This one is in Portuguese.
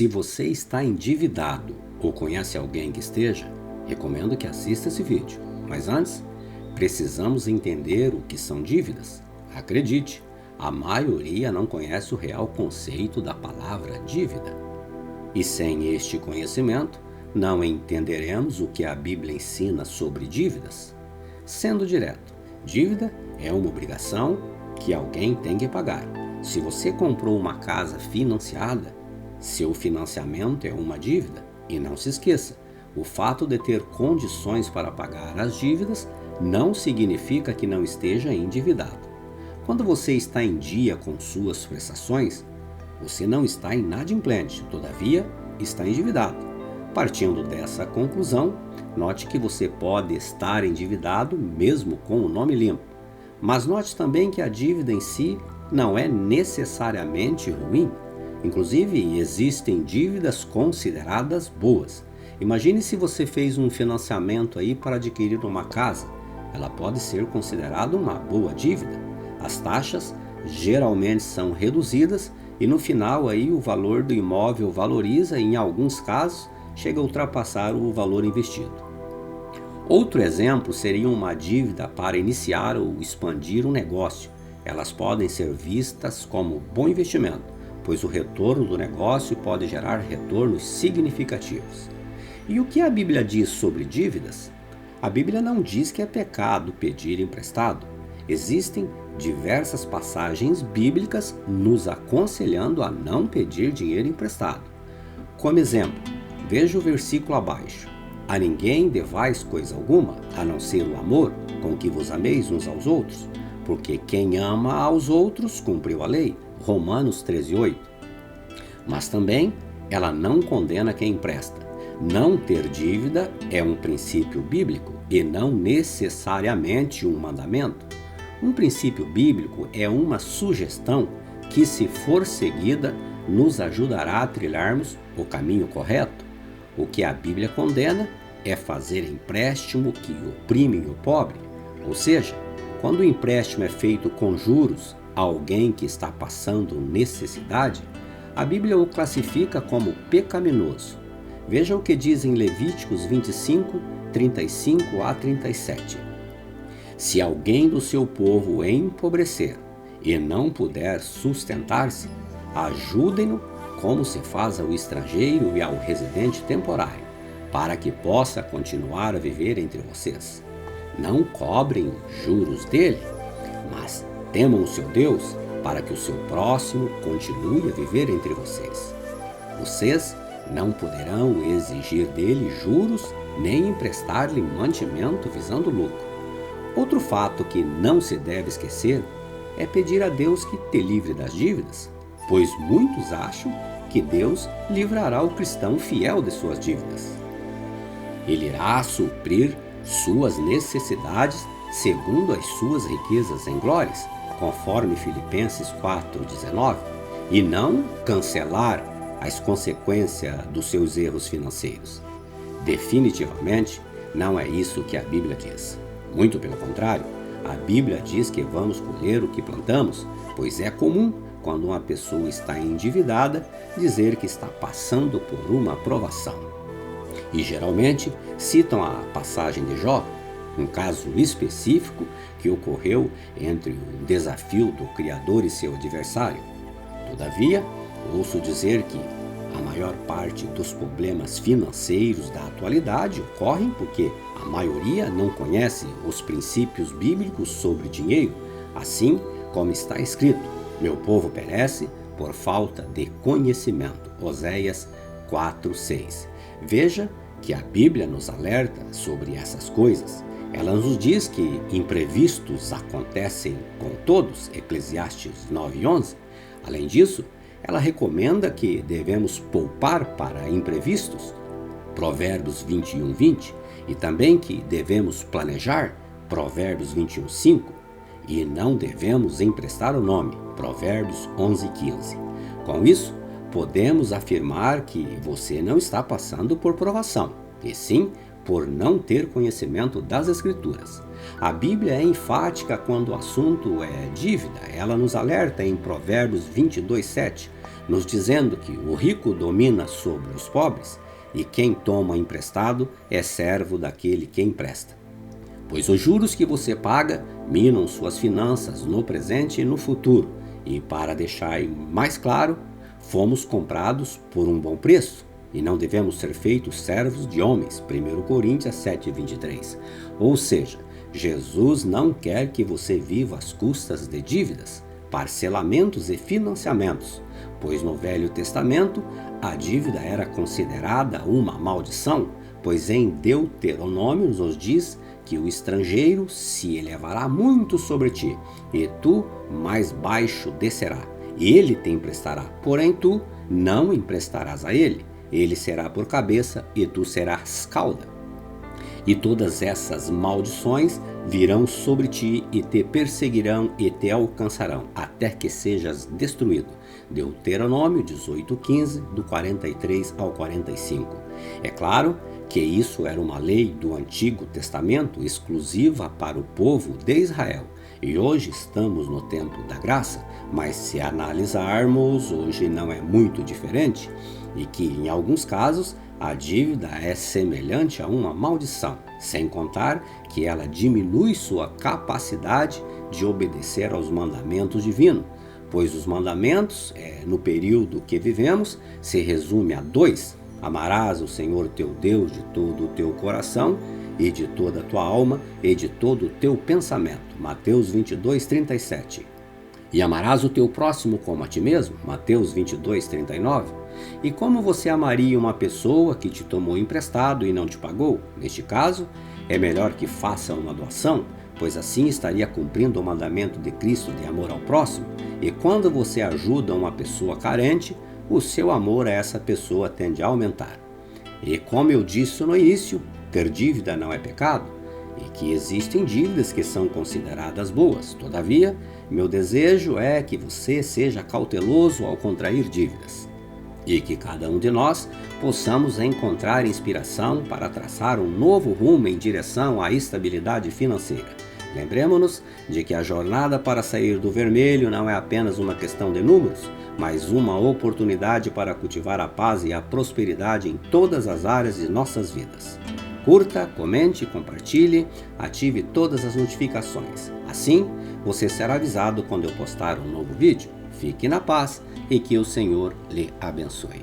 Se você está endividado ou conhece alguém que esteja, recomendo que assista esse vídeo. Mas antes, precisamos entender o que são dívidas. Acredite, a maioria não conhece o real conceito da palavra dívida. E sem este conhecimento, não entenderemos o que a Bíblia ensina sobre dívidas. Sendo direto, dívida é uma obrigação que alguém tem que pagar. Se você comprou uma casa financiada, seu financiamento é uma dívida. E não se esqueça, o fato de ter condições para pagar as dívidas não significa que não esteja endividado. Quando você está em dia com suas prestações, você não está inadimplente, todavia está endividado. Partindo dessa conclusão, note que você pode estar endividado mesmo com o nome limpo. Mas note também que a dívida em si não é necessariamente ruim. Inclusive, existem dívidas consideradas boas. Imagine se você fez um financiamento aí para adquirir uma casa. Ela pode ser considerada uma boa dívida. As taxas geralmente são reduzidas e no final aí o valor do imóvel valoriza e em alguns casos chega a ultrapassar o valor investido. Outro exemplo seria uma dívida para iniciar ou expandir um negócio. Elas podem ser vistas como bom investimento, pois o retorno do negócio pode gerar retornos significativos. E o que a Bíblia diz sobre dívidas? A Bíblia não diz que é pecado pedir emprestado. Existem diversas passagens bíblicas nos aconselhando a não pedir dinheiro emprestado. Como exemplo, veja o versículo abaixo. A ninguém devais coisa alguma, a não ser o amor, com que vos ameis uns aos outros, porque quem ama aos outros cumpriu a lei. Romanos 13:8. Mas também ela não condena quem empresta. Não ter dívida é um princípio bíblico e não necessariamente um mandamento. Um princípio bíblico é uma sugestão que, se for seguida, nos ajudará a trilharmos o caminho correto. O que a Bíblia condena é fazer empréstimo que oprimem o pobre. Ou seja, quando o empréstimo é feito com juros a alguém que está passando necessidade, a Bíblia o classifica como pecaminoso. Veja o que diz em Levíticos 25, 35 a 37. Se alguém do seu povo empobrecer e não puder sustentar-se, ajudem-no como se faz ao estrangeiro e ao residente temporário, para que possa continuar a viver entre vocês. Não cobrem juros dele, mas temam o seu Deus, para que o seu próximo continue a viver entre vocês. Vocês não poderão exigir dele juros, nem emprestar-lhe mantimento visando lucro. Outro fato que não se deve esquecer é pedir a Deus que te livre das dívidas, pois muitos acham que Deus livrará o cristão fiel de suas dívidas. Ele irá suprir suas necessidades segundo as suas riquezas em glórias, conforme Filipenses 4:19, e não cancelar as consequências dos seus erros financeiros. Definitivamente, não é isso que a Bíblia diz. Muito pelo contrário, a Bíblia diz que vamos colher o que plantamos, pois é comum, quando uma pessoa está endividada, dizer que está passando por uma provação. E geralmente citam a passagem de Jó, um caso específico que ocorreu entre o desafio do Criador e seu adversário. Todavia, ouço dizer que a maior parte dos problemas financeiros da atualidade ocorrem porque a maioria não conhece os princípios bíblicos sobre dinheiro, assim como está escrito: meu povo perece por falta de conhecimento. Oséias 4:6. Veja que a Bíblia nos alerta sobre essas coisas. Ela nos diz que imprevistos acontecem com todos, Eclesiastes 9:11. Além disso, ela recomenda que devemos poupar para imprevistos, Provérbios 21:20, e também que devemos planejar, Provérbios 21:5, e não devemos emprestar o nome, Provérbios 11:15. Com isso, podemos afirmar que você não está passando por provação, e sim por não ter conhecimento das Escrituras. A Bíblia é enfática quando o assunto é dívida. Ela nos alerta em Provérbios 22:7: nos dizendo que o rico domina sobre os pobres e quem toma emprestado é servo daquele que empresta. Pois os juros que você paga minam suas finanças no presente e no futuro. E para deixar mais claro, fomos comprados por um bom preço e não devemos ser feitos servos de homens. 1 Coríntios 7:23. Ou seja, Jesus não quer que você viva às custas de dívidas, parcelamentos e financiamentos, pois no Velho Testamento a dívida era considerada uma maldição, pois em Deuteronômio nos diz que o estrangeiro se elevará muito sobre ti, e tu mais baixo descerá. Ele te emprestará, porém tu não emprestarás a ele. Ele será por cabeça e tu serás cauda. E todas essas maldições virão sobre ti e te perseguirão e te alcançarão, até que sejas destruído. Deuteronômio 18:15, do 43 ao 45. É claro que isso era uma lei do Antigo Testamento exclusiva para o povo de Israel. E hoje estamos no tempo da graça, mas se analisarmos, hoje não é muito diferente, e que em alguns casos a dívida é semelhante a uma maldição, sem contar que ela diminui sua capacidade de obedecer aos mandamentos divinos, pois os mandamentos, no período que vivemos, se resume a 2: amarás o Senhor teu Deus de todo o teu coração e de toda a tua alma e de todo o teu pensamento. Mateus 22:37. E amarás o teu próximo como a ti mesmo. Mateus 22:39. E como você amaria uma pessoa que te tomou emprestado e não te pagou? Neste caso, é melhor que faça uma doação, pois assim estaria cumprindo o mandamento de Cristo de amor ao próximo. E quando você ajuda uma pessoa carente, o seu amor a essa pessoa tende a aumentar. E como eu disse no início, ter dívida não é pecado, e que existem dívidas que são consideradas boas. Todavia, meu desejo é que você seja cauteloso ao contrair dívidas, e que cada um de nós possamos encontrar inspiração para traçar um novo rumo em direção à estabilidade financeira. Lembremos-nos de que a jornada para sair do vermelho não é apenas uma questão de números, mas uma oportunidade para cultivar a paz e a prosperidade em todas as áreas de nossas vidas. Curta, comente, compartilhe, ative todas as notificações. Assim, você será avisado quando eu postar um novo vídeo. Fique na paz e que o Senhor lhe abençoe.